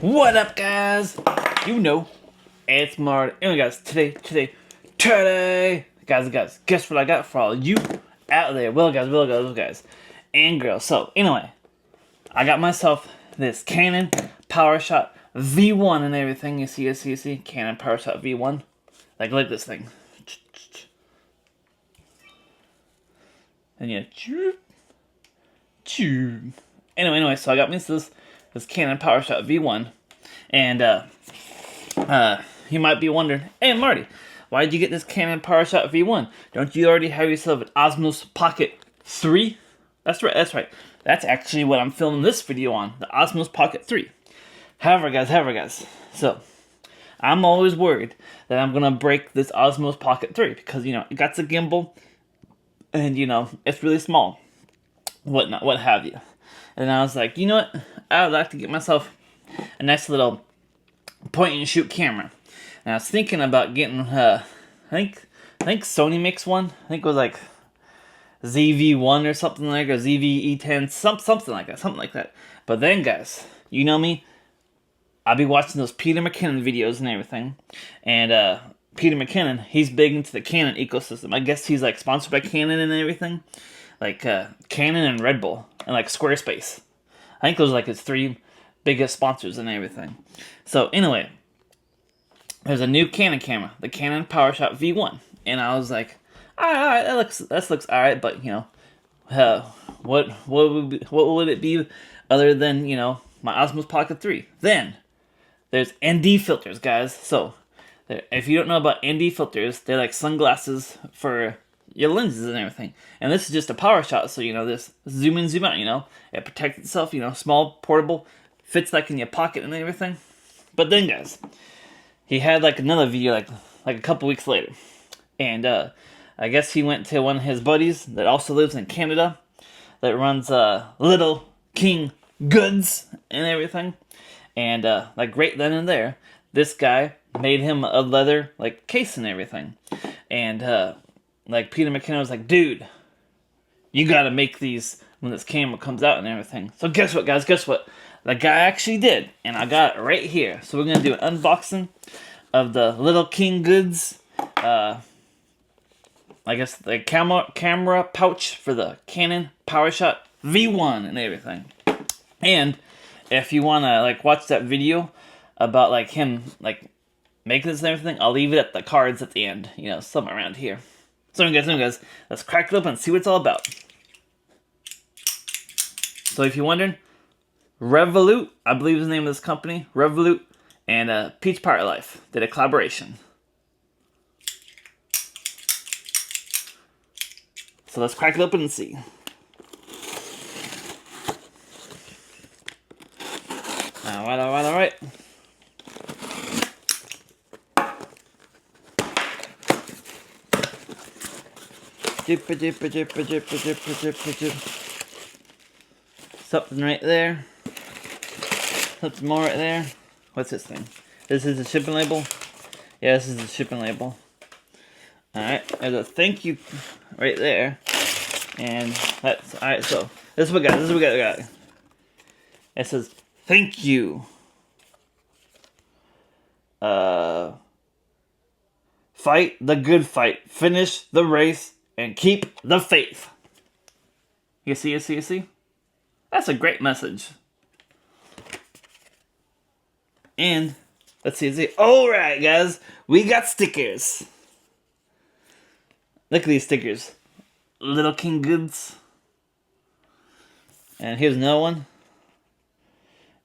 What up, guys? You know, it's Marty. Anyway, guys, today, guys, guess what I got for all you out there? Well, guys, and girls. So, anyway, I got myself this Canon PowerShot V1 and everything. You see, Canon PowerShot V1. Like this thing. And yeah, Anyway, so I got me this Canon PowerShot V1, and you might be wondering, hey Marty, why did you get this Canon PowerShot V1? Don't you already have yourself an Osmos Pocket 3? That's right. That's actually what I'm filming this video on, the Osmos Pocket 3. However, guys, so I'm always worried that I'm gonna break this Osmos Pocket 3 because it got the gimbal, and it's really small, what have you. And I was like, you know what? I would like to get myself a nice little point and shoot camera. And I was thinking about getting, I think Sony makes one. I think it was like ZV1 or something like, or ZV-E10, something like that. But then, guys, you know me, I'll be watching those Peter McKinnon videos and everything. And Peter McKinnon, he's big into the Canon ecosystem. I guess he's like sponsored by Canon and everything. Like Canon and Red Bull and like Squarespace. I think those are like his three biggest sponsors and everything. So anyway, there's a new Canon camera, the Canon PowerShot V1, and I was like, alright, that looks alright, but what would it be other than my Osmos Pocket 3? Then there's ND filters, guys. So if you don't know about ND filters, they're like sunglasses for your lenses and everything. And this is just a power shot, so this zoom in, zoom out, it protects itself, small, portable, fits like in your pocket and everything. But then, guys, he had like another video like a couple weeks later, and I guess he went to one of his buddies that also lives in Canada that runs Little King Goods and everything, and like right then and there, this guy made him a leather like case and everything, and like Peter McKinnon was like, dude, you gotta make these when this camera comes out and everything. So guess what, guys? Guess what? The guy actually did, and I got it right here. So we're gonna do an unboxing of the Little King Goods, I guess the camera pouch for the Canon PowerShot V1 and everything. And if you wanna like watch that video about like him like making this and everything, I'll leave it at the cards at the end. Somewhere around here. So guys, let's crack it open and see what it's all about. So if you're wondering, Revolut, I believe is the name of this company, Revolut, and Peach Pirate Life did a collaboration. So let's crack it open and see. Alright. Something right there. Something more right there. What's this thing? This is the shipping label? Yeah, this is the shipping label. Alright, there's a thank you right there. And that's alright, so this is what we got. It says thank you. Fight the good fight. Finish the race. And keep the faith. You see? That's a great message. And, let's see. Alright, guys. We got stickers. Look at these stickers. Little King Goods. And here's another one.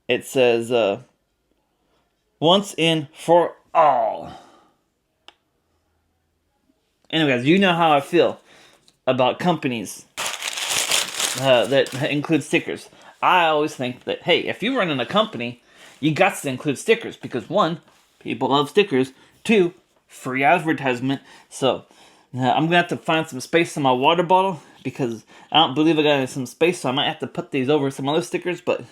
It says, once and for all. Anyway, guys, you know how I feel about companies that include stickers. I always think that, hey, if you run in a company, you got to include stickers because, one, people love stickers. Two, free advertisement. So, I'm going to have to find some space in my water bottle because I don't believe I got some space, so I might have to put these over some other stickers. But,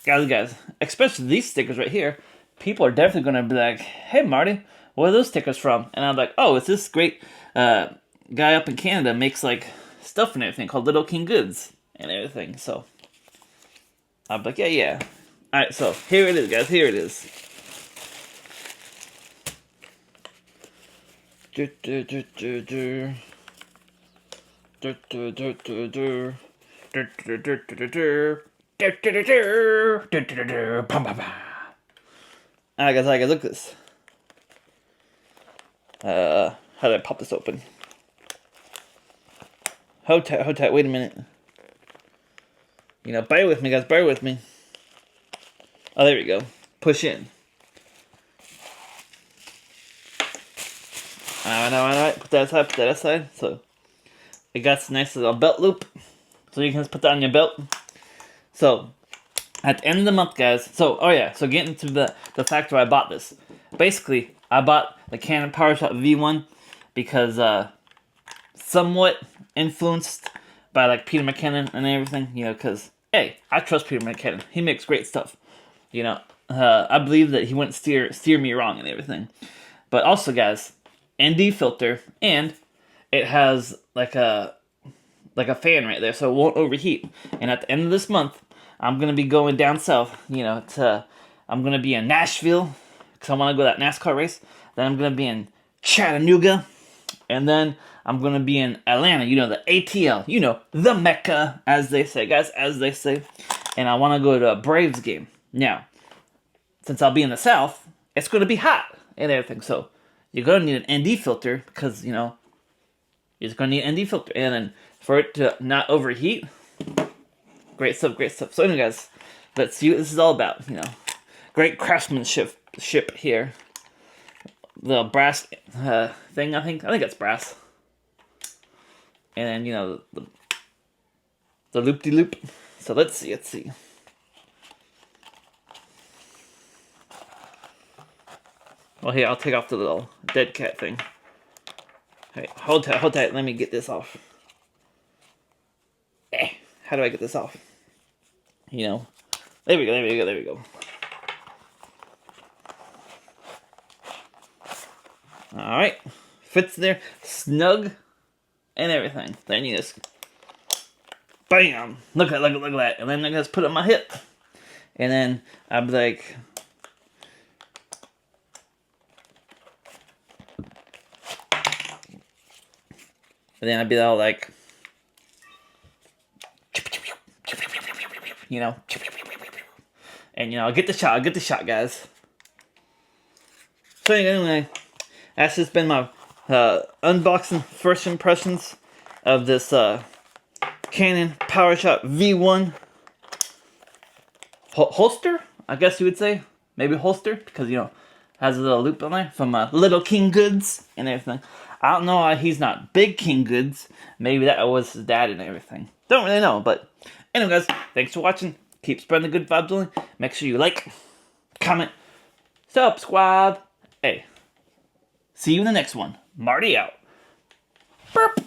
guys, especially these stickers right here, people are definitely going to be like, hey, Marty, where are those stickers from? And I'm like, oh, it's this great guy up in Canada makes like stuff and everything called Little King Goods and everything. So I'm like, yeah. Alright, so here it is, guys. Here it is. Alright guys, look at this. How do I pop this open? Hold tight, wait a minute. You know, bear with me guys, bear with me. Oh, there we go. Push in. Alright, put that aside, So, it got this nice little belt loop. So you can just put that on your belt. So, at the end of the month, guys, so getting to the fact where I bought this. Basically, I bought the Canon PowerShot V1 because, somewhat influenced by, like, Peter McKinnon and everything, you know, because, hey, I trust Peter McKinnon. He makes great stuff, you know. I believe that he wouldn't steer me wrong and everything. But also, guys, ND filter, and it has, like a fan right there, so it won't overheat. And at the end of this month, I'm gonna be going down south. You know, I'm gonna be in Nashville because I want to go to that NASCAR race. Then I'm gonna be in Chattanooga, and then I'm gonna be in Atlanta. You know, the ATL. You know, the Mecca, as they say, guys, as they say. And I want to go to a Braves game. Now, since I'll be in the south, it's gonna be hot and everything. So you're gonna need an ND filter because you know you're gonna need an ND filter, and then for it to not overheat. Great stuff, great stuff. So anyway, guys, let's see what this is all about, you know. Great craftsmanship here. The brass thing, I think it's brass. And then, you know, the loop-de-loop. So let's see. Well, here, I'll take off the little dead cat thing. Hey, hold tight, let me get this off. How do I get this off? You know, there we go. All right, fits there, snug, and everything. Then you just, bam! Look at that, and then I just put it on my hip, and then I'd be like, and then I'd be all like, you know, and you know, I'll get the shot, guys. So anyway, that's just been my unboxing first impressions of this Canon PowerShot V1 holster, I guess you would say, maybe holster, because you know, has a little loop on there from Little King Goods and everything. I don't know why he's not Big King Goods. Maybe that was his dad and everything. Don't really know, but anyway, guys, thanks for watching. Keep spreading the good vibes on. Make sure you like, comment, subscribe. Hey, see you in the next one. Marty out. Burp.